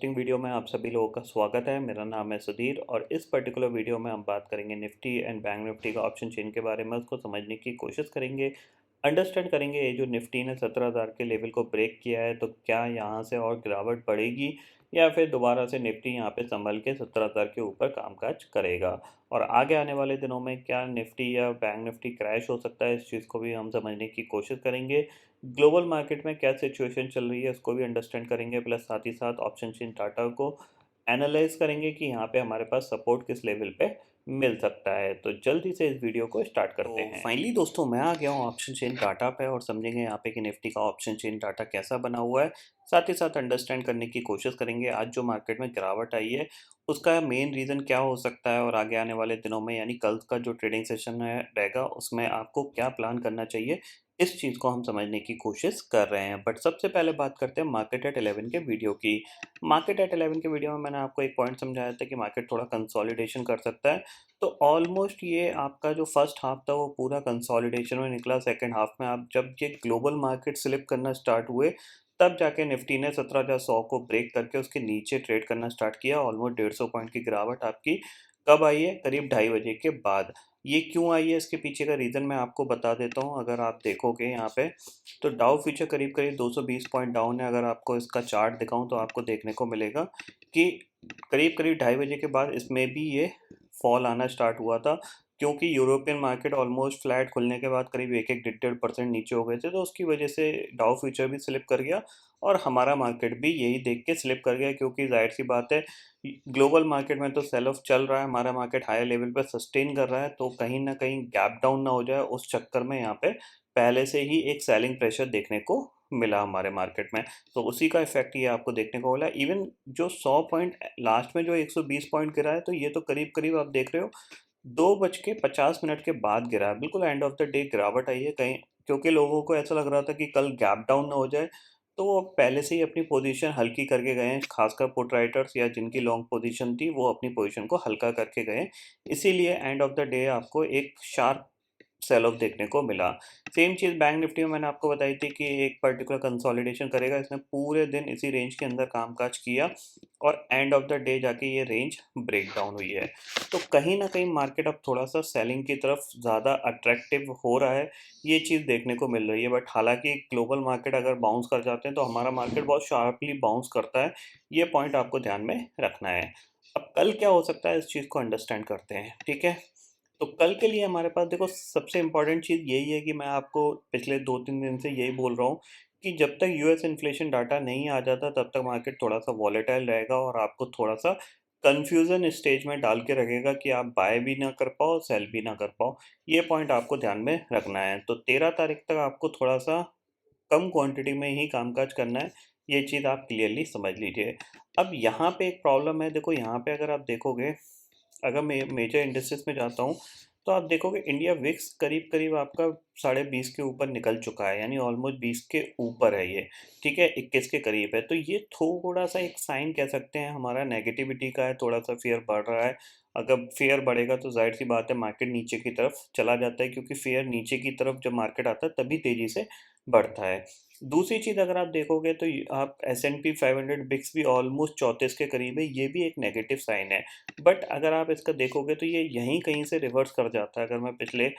Interesting video में आप सभी लोगों का स्वागत है। मेरा नाम है सुधीर और इस पर्टिकुलर वीडियो में हम बात करेंगे निफ्टी एंड बैंक निफ्टी का ऑप्शन चेन के बारे में। उसको समझने की कोशिश करेंगे, अंडरस्टैंड करेंगे। ये जो निफ्टी ने 17,000 के लेवल को ब्रेक किया है, तो क्या यहाँ से और गिरावट बढ़ेगी या फिर दोबारा से निफ्टी यहाँ पे संभल के 17,000 के ऊपर कामकाज करेगा। और आगे आने वाले दिनों में क्या निफ्टी या बैंक निफ्टी क्रैश हो सकता है, इस चीज़ को भी हम समझने की कोशिश करेंगे। ग्लोबल मार्केट में क्या सिचुएशन चल रही है उसको भी अंडरस्टैंड करेंगे, प्लस साथ ही साथ ऑप्शन चेन डाटा को एनालाइज करेंगे कि यहाँ पे हमारे पास सपोर्ट किस लेवल पे मिल सकता है। तो जल्दी से इस वीडियो को स्टार्ट करते हैं। फाइनली दोस्तों, मैं आ गया हूँ ऑप्शन चेन डाटा पे और समझेंगे यहाँ पे कि निफ्टी का ऑप्शन चेन डाटा कैसा बना हुआ है। साथ ही साथ अंडरस्टैंड करने की कोशिश करेंगे आज जो मार्केट में गिरावट आई है उसका मेन रीज़न क्या हो सकता है, और आगे आने वाले दिनों में यानी कल का जो ट्रेडिंग सेशन है रहेगा उसमें आपको क्या प्लान करना चाहिए, इस चीज़ को हम समझने की कोशिश कर रहे हैं। बट सबसे पहले बात करते हैं मार्केट एट 11 के वीडियो की। मार्केट एट 11 के वीडियो में मैंने आपको एक पॉइंट समझाया था कि मार्केट थोड़ा कंसोलिडेशन कर सकता है। तो ऑलमोस्ट ये आपका जो फर्स्ट हाफ था वो पूरा कंसोलिडेशन में निकला। सेकंड हाफ में आप जब ये ग्लोबल मार्केट स्लिप करना स्टार्ट हुए तब जाके निफ्टी ने 17,100 को ब्रेक करके उसके नीचे ट्रेड करना स्टार्ट किया। ऑलमोस्ट 150 पॉइंट की गिरावट आपकी कब आई है? करीब 2:30 बजे के बाद। ये क्यों आई है, इसके पीछे का रीज़न मैं आपको बता देता हूँ। अगर आप देखोगे यहाँ पे तो डाउ फ्यूचर करीब करीब 220 पॉइंट डाउन है। अगर आपको इसका चार्ट दिखाऊं तो आपको देखने को मिलेगा कि करीब करीब 2:30 बजे के बाद इसमें भी ये फॉल आना स्टार्ट हुआ था, क्योंकि यूरोपियन मार्केट ऑलमोस्ट फ्लैट खुलने के बाद करीब 1-1 1.5% नीचे हो गए थे। तो उसकी वजह से डाउ फ्यूचर भी स्लिप कर गया और हमारा मार्केट भी यही देख के स्लिप कर गया, क्योंकि जाहिर सी बात है ग्लोबल मार्केट में तो सेल ऑफ चल रहा है, हमारा मार्केट हायर लेवल पर सस्टेन कर रहा है, तो कहीं ना कहीं गैप डाउन ना हो जाए उस चक्कर में यहाँ पे पहले से ही एक सेलिंग प्रेशर देखने को मिला हमारे मार्केट में। तो उसी का इफेक्ट ये आपको देखने को मिला। इवन जो 100 पॉइंट लास्ट में जो 120 पॉइंट गिरा है, तो ये तो करीब करीब आप देख रहे हो 2:50 के बाद गिरा है। बिल्कुल एंड ऑफ द डे गिरावट आई है कहीं, क्योंकि लोगों को ऐसा लग रहा था कि कल गैप डाउन ना हो जाए, तो वो पहले से ही अपनी पोजीशन हल्की करके गए हैं। खासकर पुट राइटर्स या जिनकी लॉन्ग पोजीशन थी वो अपनी पोजीशन को हल्का करके गए। इसीलिए एंड ऑफ द डे आपको एक शार्प सेल ऑफ देखने को मिला। सेम चीज़ बैंक निफ्टी में मैंने आपको बताई थी कि एक पर्टिकुलर कंसोलिडेशन करेगा। इसने पूरे दिन इसी रेंज के अंदर कामकाज किया और एंड ऑफ द डे जाके ये रेंज ब्रेक डाउन हुई है। तो कहीं ना कहीं मार्केट अब थोड़ा सा सेलिंग की तरफ ज़्यादा अट्रैक्टिव हो रहा है, ये चीज़ देखने को मिल रही है। बट हालांकि ग्लोबल मार्केट अगर बाउंस कर जाते हैं तो हमारा मार्केट बहुत शार्पली बाउंस करता है। ये पॉइंट आपको ध्यान में रखना है। अब कल क्या हो सकता है इस चीज़ को अंडरस्टैंड करते हैं, ठीक है। तो कल के लिए हमारे पास देखो सबसे इम्पोर्टेंट चीज़ यही है कि मैं आपको पिछले 2-3 दिन से यही बोल रहा हूँ कि जब तक यूएस इन्फ्लेशन डाटा नहीं आ जाता तब तक मार्केट थोड़ा सा वॉलेटाइल रहेगा और आपको थोड़ा सा कन्फ्यूज़न स्टेज में डाल के रखेगा कि आप बाय भी ना कर पाओ, सेल भी ना कर पाओ। ये पॉइंट आपको ध्यान में रखना है। तो 13 तारीख तक आपको थोड़ा सा कम क्वांटिटी में ही कामकाज करना है। ये चीज़ आप क्लियरली समझ लीजिए। अब यहाँ पे एक प्रॉब्लम है। देखो यहाँ पे अगर आप देखोगे, अगर मैं मेजर इंडस्ट्रीज में जाता हूँ तो आप देखोगे इंडिया विक्स करीब करीब आपका 20.5 के ऊपर निकल चुका है, यानी ऑलमोस्ट 20 के ऊपर है ये, ठीक है, 21 के करीब है। तो ये थोड़ा सा एक साइन कह सकते हैं हमारा नेगेटिविटी का है, थोड़ा सा फेयर बढ़ रहा है। अगर फेयर बढ़ेगा तो जाहिर सी बात है मार्केट नीचे की तरफ चला जाता है, क्योंकि फेयर नीचे की तरफ जब मार्केट आता है तभी तेज़ी से बढ़ता है। दूसरी चीज़ अगर आप देखोगे तो आप S&P 500 बिक्स भी ऑलमोस्ट 34 के करीब है, ये भी एक नेगेटिव साइन है। बट अगर आप इसका देखोगे तो ये यहीं कहीं से रिवर्स कर जाता है। अगर मैं पिछले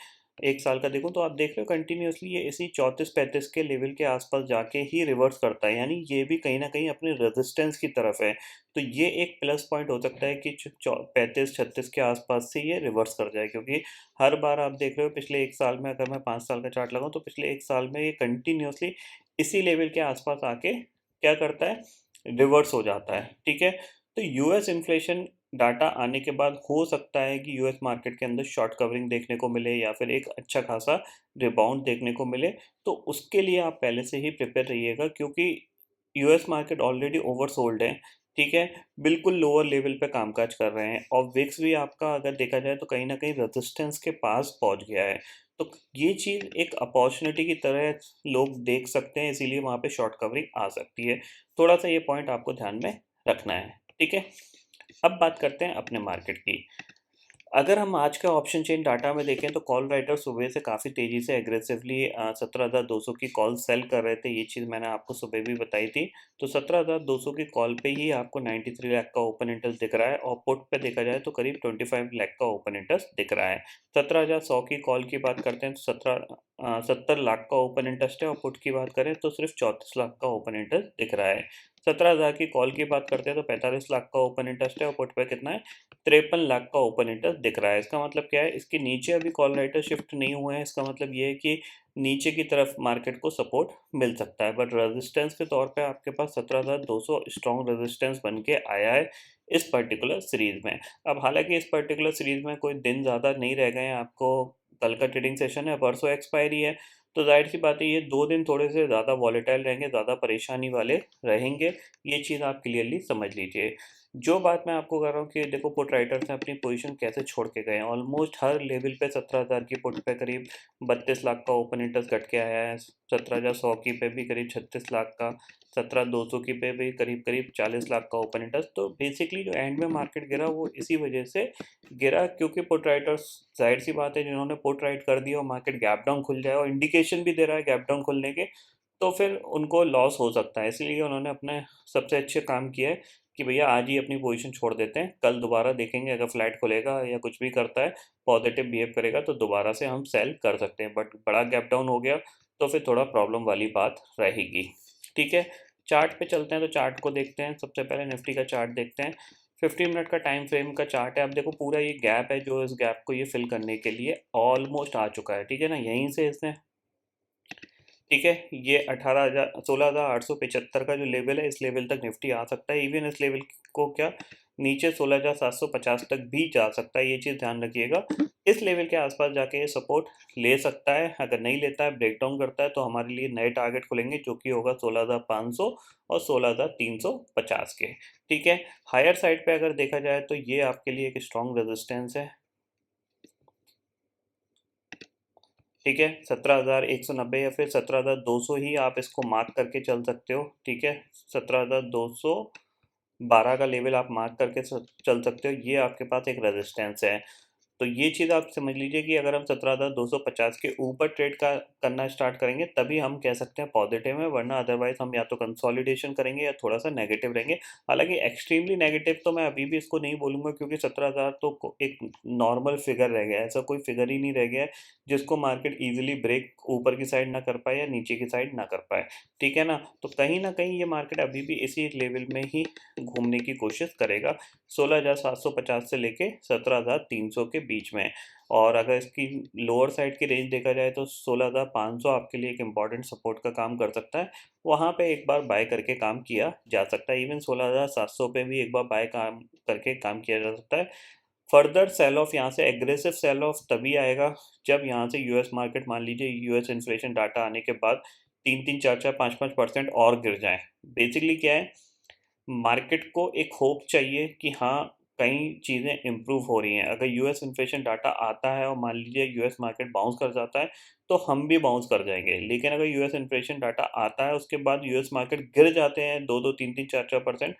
1 साल का देखूं तो आप देख रहे हो कंटिन्यूअसली ये इसी 34-35 के लेवल के आसपास जाके ही रिवर्स करता है, यानी ये भी कहीं ना कहीं अपने रेजिस्टेंस की तरफ है। तो ये एक प्लस पॉइंट हो सकता है कि 35-36 के आसपास से ये रिवर्स कर जाए, क्योंकि हर बार आप देख रहे हो पिछले 1 साल में, अगर मैं 5 साल का चार्ट लगाऊं तो पिछले 1 साल में ये कंटिन्यूअसली इसी लेवल के आसपास आके क्या करता है, रिवर्स हो जाता है, ठीक है। तो यूएस इन्फ्लेशन डाटा आने के बाद हो सकता है कि यूएस मार्केट के अंदर शॉर्ट कवरिंग देखने को मिले या फिर एक अच्छा खासा रिबाउंड देखने को मिले। तो उसके लिए आप पहले से ही प्रिपेयर रहिएगा, क्योंकि यूएस मार्केट ऑलरेडी ओवरसोल्ड है, ठीक है, बिल्कुल लोअर लेवल पे कामकाज कर रहे हैं और विक्स भी आपका अगर देखा जाए तो कहीं ना कहीं रेजिस्टेंस के पास पहुंच गया है। तो ये चीज़ एक अपॉर्चुनिटी की तरह लोग देख सकते हैं, इसीलिए वहाँ पे शॉर्ट कवरिंग आ सकती है। थोड़ा सा ये पॉइंट आपको ध्यान में रखना है, ठीक है। अब बात करते हैं अपने मार्केट की। अगर हम आज के ऑप्शन चेन डाटा में देखें तो कॉल राइटर सुबह से काफ़ी तेज़ी से एग्रेसिवली 17,200 की कॉल सेल कर रहे थे। ये चीज़ मैंने आपको सुबह भी बताई थी। तो 17,200 की कॉल पे ही आपको 93 लाख का ओपन इंटरेस्ट दिख रहा है और पुट पे देखा जाए तो करीब 25 लाख का ओपन इंटरेस्ट दिख रहा है। 17,100 की कॉल की बात करते हैं तो 70 लाख का ओपन इंटरेस्ट है और पुट की बात करें तो सिर्फ 34 लाख का ओपन इंटरेस्ट दिख रहा है। 17,000 की कॉल की बात करते हैं तो 45 लाख का ओपन इंटरेस्ट है और पुट पे कितना है, 53 लाख का ओपन इंटरेस्ट दिख रहा है। इसका मतलब क्या है, इसके नीचे अभी कॉल राइटर शिफ्ट नहीं हुए हैं। इसका मतलब ये है कि नीचे की तरफ मार्केट को सपोर्ट मिल सकता है, बट रेजिस्टेंस के तौर पे आपके पास 17,200 स्ट्रॉन्ग रेजिस्टेंस बन के आया है इस पर्टिकुलर सीरीज में। अब हालांकि इस पर्टिकुलर सीरीज में कोई दिन ज़्यादा नहीं रह गए हैं, आपको कल का ट्रेडिंग सेशन है, परसों एक्सपायरी है, तो जाहिर सी बात है ये 2 दिन थोड़े से ज़्यादा वॉलेटाइल रहेंगे, ज़्यादा परेशानी वाले रहेंगे। ये चीज़ आप क्लियरली समझ लीजिए। जो बात मैं आपको कर रहा हूँ कि देखो पुट राइटर्स ने अपनी पोजीशन कैसे छोड़ के गए हैं। ऑलमोस्ट हर लेवल पे 17,000 की पुट पे करीब 32 लाख का ओपन इंटरेस्ट घट के आया है। 17,100 की पे भी करीब 36 लाख का, 17,200 की पे भी करीब करीब 40 लाख का ओपन इंटरेस्ट। तो बेसिकली जो एंड में मार्केट गिरा वो इसी वजह से गिरा, क्योंकि पुट राइटर्स, जाहिर सी बात है, जिन्होंने पुट राइट कर दिया और मार्केट गैप डाउन खुल जाए और इंडिकेशन भी दे रहा है गैप डाउन खुलने के, तो फिर उनको लॉस हो सकता है। इसलिए उन्होंने अपने सबसे अच्छे काम किया है कि भैया आज ही अपनी पोजीशन छोड़ देते हैं, कल दोबारा देखेंगे, अगर फ्लैट खुलेगा या कुछ भी करता है, पॉजिटिव बिहेव करेगा तो दोबारा से हम सेल कर सकते हैं। बट बड़ा गैप डाउन हो गया तो फिर थोड़ा प्रॉब्लम वाली बात रहेगी। ठीक है, चार्ट पे चलते हैं तो चार्ट को देखते हैं। सबसे पहले निफ्टी का चार्ट देखते हैं। 15 मिनट का टाइम फ्रेम का चार्ट है। अब देखो पूरा ये गैप है, जो इस गैप को ये फिल करने के लिए ऑलमोस्ट आ चुका है। ठीक है ना, यहीं से इसने, ठीक है, ये 16,875 का जो लेवल है, इस लेवल तक निफ्टी आ सकता है। इवन इस लेवल को क्या, नीचे 16,750 तक भी जा सकता है। ये चीज़ ध्यान रखिएगा। इस लेवल के आसपास जाके ये सपोर्ट ले सकता है। अगर नहीं लेता है, ब्रेकडाउन करता है, तो हमारे लिए नए टारगेट खुलेंगे जो कि होगा 16,500 और 16,350 के। ठीक है, हायर साइड पे अगर देखा जाए तो ये आपके लिए एक स्ट्रॉन्ग रेजिस्टेंस है। ठीक है, 17,190 या फिर 17,200 ही आप इसको मार्क करके चल सकते हो। ठीक है, 17,212 का लेवल आप मार्क करके चल सकते हो। ये आपके पास एक रेजिस्टेंस है। तो ये चीज़ आप समझ लीजिए कि अगर हम 17,250 के ऊपर ट्रेड का करना स्टार्ट करेंगे तभी हम कह सकते हैं पॉजिटिव है, वरना अदरवाइज हम या तो कंसोलिडेशन करेंगे या थोड़ा सा नेगेटिव रहेंगे। हालांकि एक्सट्रीमली नेगेटिव तो मैं अभी भी इसको नहीं बोलूँगा, क्योंकि 17,000 तो एक नॉर्मल फिगर रह गया है। ऐसा कोई फिगर ही नहीं रह गया है जिसको मार्केट ईजिली ब्रेक ऊपर की साइड ना कर पाए या नीचे की साइड ना कर पाए। ठीक है ना, तो कहीं ना कहीं ये मार्केट अभी भी इसी लेवल में ही घूमने की कोशिश करेगा, 16,750 से लेके 17,300 के बीच में। और अगर इसकी लोअर साइड की रेंज देखा जाए तो 16,500 आपके लिए एक इम्पॉर्टेंट सपोर्ट का काम कर सकता है। वहाँ पे एक बार बाय करके काम किया जा सकता है। इवन 16,700 पे भी एक बार बाय काम करके काम किया जा सकता है। फर्दर सेल ऑफ, यहाँ से एग्रेसिव सेल ऑफ तभी आएगा जब यहाँ से यूएस मार्केट, मान लीजिए यूएस इन्फ्लेशन डाटा आने के बाद 3-3, 4-4, 5-5% और गिर जाए। बेसिकली क्या है, मार्केट को एक होप चाहिए कि हाँ, कई चीज़ें इम्प्रूव हो रही हैं। अगर यूएस इन्फ्लेशन डाटा आता है और मान लीजिए यूएस मार्केट बाउंस कर जाता है तो हम भी बाउंस कर जाएंगे। लेकिन अगर यूएस इन्फ्लेशन डाटा आता है उसके बाद यूएस मार्केट गिर जाते हैं 2-2, 3-3, 4-4%,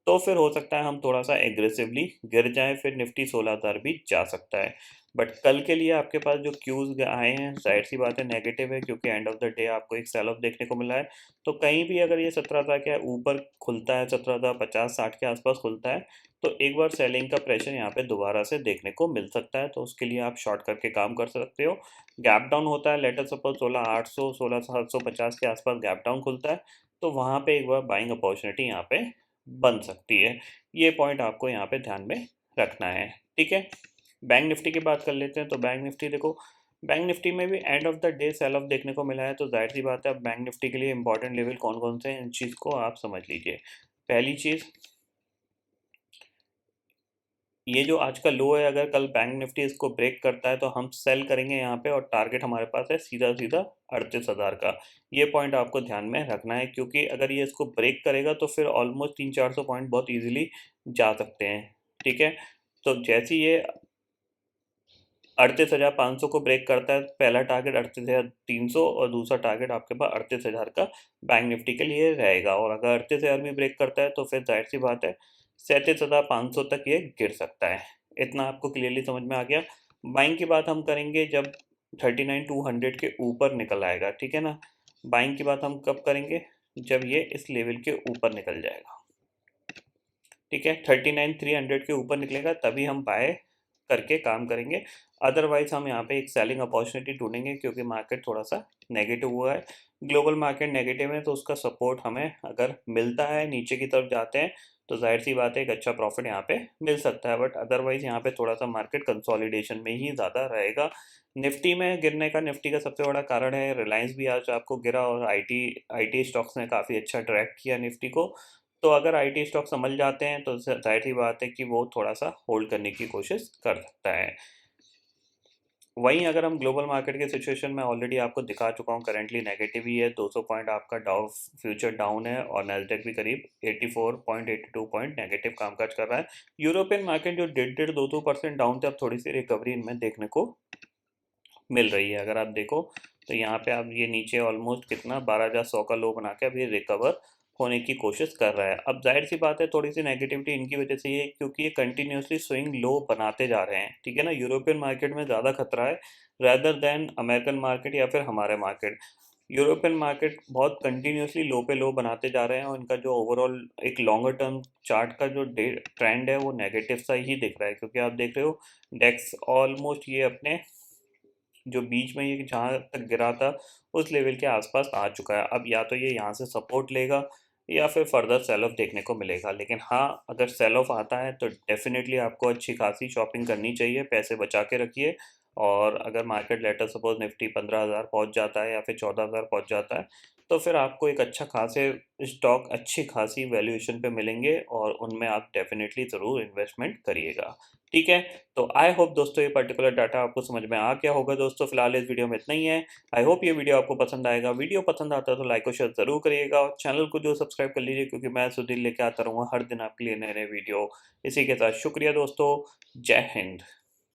तो फिर हो सकता है हम थोड़ा सा एग्रेसिवली गिर जाएं, फिर निफ्टी 16,000 भी जा सकता है। बट कल के लिए आपके पास जो क्यूज आए हैं, जाहिर सी बात है नेगेटिव है, क्योंकि एंड ऑफ द डे आपको एक सेल ऑफ देखने को मिला है। तो कहीं भी अगर ये 17,000 के ऊपर खुलता है, 17,050-60 के आसपास खुलता है, तो एक बार सेलिंग का प्रेशर यहाँ पे दोबारा से देखने को मिल सकता है। तो उसके लिए आप शॉर्ट करके काम कर सकते हो। गैप डाउन होता है, लेटर सपोज 16,800, 16,750 के आसपास गैप डाउन खुलता है, तो वहाँ पे एक बार बाइंग अपॉर्चुनिटी यहाँ पे बन सकती है। ये पॉइंट आपको यहाँ पे ध्यान में रखना है। ठीक है, बैंक निफ्टी की बात कर लेते हैं। तो बैंक निफ्टी देखो, बैंक निफ्टी में भी end of the day sell off देखने को मिला है। तो जाहिर सी बात है, अब बैंक निफ्टी के लिए इंपॉर्टेंट लेवल कौन कौन से हैं, इन चीज़ को आप समझ लीजिए। पहली चीज़, ये जो आज का लो है, अगर कल बैंक निफ्टी इसको ब्रेक करता है तो हम सेल करेंगे यहाँ पे, और टारगेट हमारे पास है सीधा सीधा 38,000 का। ये पॉइंट आपको ध्यान में रखना है, क्योंकि अगर ये इसको ब्रेक करेगा तो फिर ऑलमोस्ट 300-400 पॉइंट बहुत ईजिली जा सकते हैं। ठीक है, तो जैसे ये 38,500 को ब्रेक करता है, पहला टारगेट 38,300 और दूसरा टारगेट आपके पास 38,000 का बैंक निफ्टी के लिए रहेगा। और अगर 38,000 भी ब्रेक करता है तो फिर जाहिर सी बात है 37,500 तक ये गिर सकता है। इतना आपको क्लियरली समझ में आ गया। बाइंग की बात हम करेंगे जब 39,200 के ऊपर निकल आएगा, ठीक है ना। बाइंग की बात हम कब करेंगे, जब ये इस लेवल के ऊपर निकल जाएगा, ठीक है। 39,300 के ऊपर निकलेगा तभी हम बाय करके काम करेंगे। अदरवाइज हम यहाँ पे एक सेलिंग अपॉर्चुनिटी ढूंढेंगे, क्योंकि मार्केट थोड़ा सा नेगेटिव हुआ है, ग्लोबल मार्केट नेगेटिव है, तो उसका सपोर्ट हमें अगर मिलता है, नीचे की तरफ जाते हैं, तो जाहिर सी बात है एक अच्छा प्रॉफिट यहाँ पे मिल सकता है। बट अदरवाइज यहाँ पे थोड़ा सा मार्केट कंसोलिडेशन में ही ज़्यादा रहेगा। निफ्टी में गिरने का, निफ्टी का सबसे बड़ा कारण है रिलायंस भी आज आपको गिरा, और आईटी स्टॉक्स ने काफ़ी अच्छा ट्रैक किया निफ्टी को। तो अगर आईटी स्टॉक समझ जाते हैं तो जाहिर सी बात है कि वो थोड़ा सा होल्ड करने की कोशिश कर सकता है। वहीं अगर हम ग्लोबल मार्केट के सिचुएशन में ऑलरेडी आपको दिखा चुका हूँ, करंटली नेगेटिव ही है, 200 पॉइंट आपका डाउ फ्यूचर डाउन है, और नैस्डैक भी करीब 84.82 पॉइंट नेगेटिव कामकाज कर रहा है। यूरोपियन मार्केट जो 1.5-2% डाउन थे, अब थोड़ी सी रिकवरी इनमें देखने को मिल रही है। अगर आप देखो तो यहाँ पे आप ये नीचे ऑलमोस्ट कितना 12,100 का लो बना के अभी रिकवर होने की कोशिश कर रहा है। अब जाहिर सी बात है थोड़ी सी नेगेटिविटी इनकी वजह से ये, क्योंकि ये कंटिन्यूसली स्विंग लो बनाते जा रहे हैं, ठीक है ना। यूरोपियन मार्केट में ज़्यादा खतरा है रैदर देन अमेरिकन मार्केट या फिर हमारे मार्केट। यूरोपियन मार्केट बहुत कंटिन्यूसली लो पे लो बनाते जा रहे हैं, और इनका जो ओवरऑल एक लॉन्गर टर्म चार्ट का जो ट्रेंड है वो नेगेटिव सा ही दिख रहा है, क्योंकि आप देख रहे हो डेक्स ऑलमोस्ट ये अपने जो बीच में ये जहाँ तक गिरा था उस लेवल के आसपास आ चुका है। अब या तो ये यहाँ से सपोर्ट लेगा या फिर फर्दर सेल ऑफ देखने को मिलेगा। लेकिन हाँ, अगर सेल ऑफ आता है तो डेफिनेटली आपको अच्छी खासी शॉपिंग करनी चाहिए, पैसे बचा के रखिए। और अगर मार्केट लेटर सपोज निफ्टी 15,000 पहुँच जाता है या फिर 14,000 पहुँच जाता है, तो फिर आपको एक अच्छा खासे स्टॉक अच्छी खासी वैल्यूएशन पे मिलेंगे, और उनमें आप डेफिनेटली ज़रूर इन्वेस्टमेंट करिएगा, ठीक है। तो आई होप दोस्तों ये पर्टिकुलर डाटा आपको समझ में आ गया होगा। दोस्तों फिलहाल इस वीडियो में इतना ही है। आई होप ये वीडियो आपको पसंद आएगा। वीडियो पसंद आता है तो लाइक और शेयर जरूर करिएगा, और चैनल को जो सब्सक्राइब कर लीजिए, क्योंकि मैं सुधीर लेके आता रहूँगा हर दिन आपके लिए नए नए वीडियो। इसी के साथ शुक्रिया दोस्तों, जय हिंद।